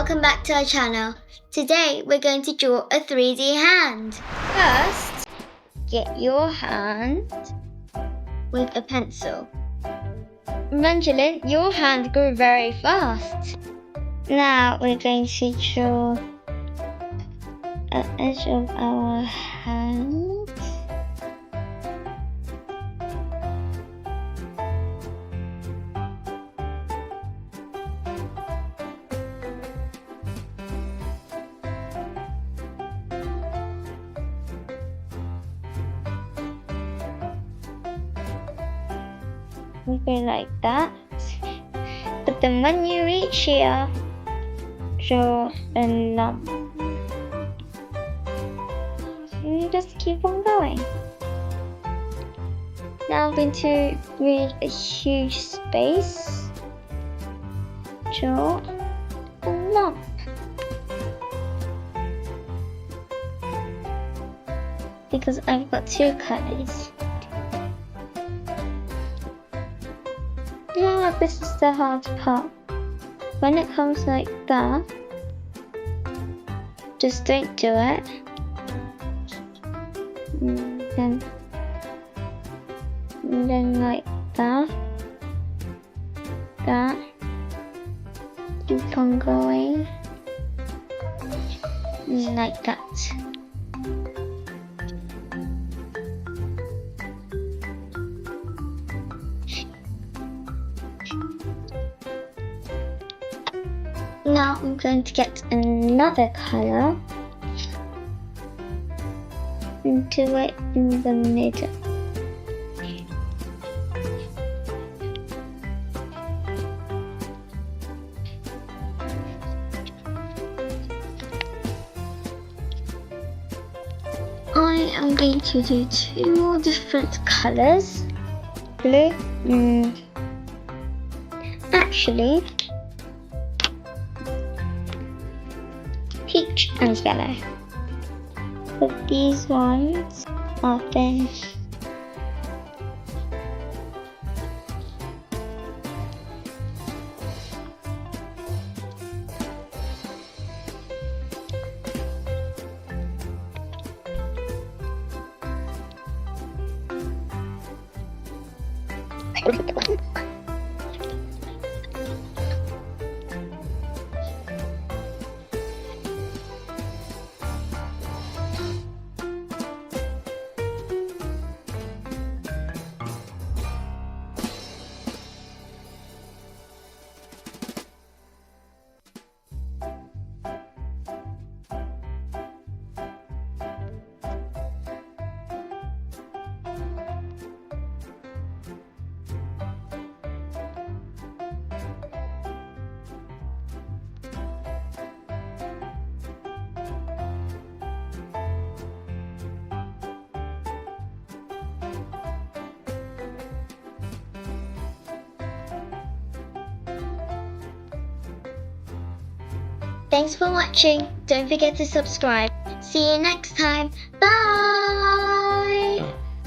welcome back to our channel. Today we're going to draw a 3D hand. First, get your hand with a pencil. Evangeline, your hand grew very fast. Now we're going to draw an edge of our hand. We go like that. But then when you reach here, draw a lump. You just keep on going. Now I'm going to read a huge space. Draw a lump. Because I've got two colors. Yeah, this is the hard part. When it comes like that, just don't do it. And then like that. Keep on going. Like that. Now I'm going to get another color and do it in the middle. I am going to do two more different colors. Blue, actually, peach and yellow. But these ones are thin. Thanks for watching. Don't forget to subscribe. See you next time. Bye!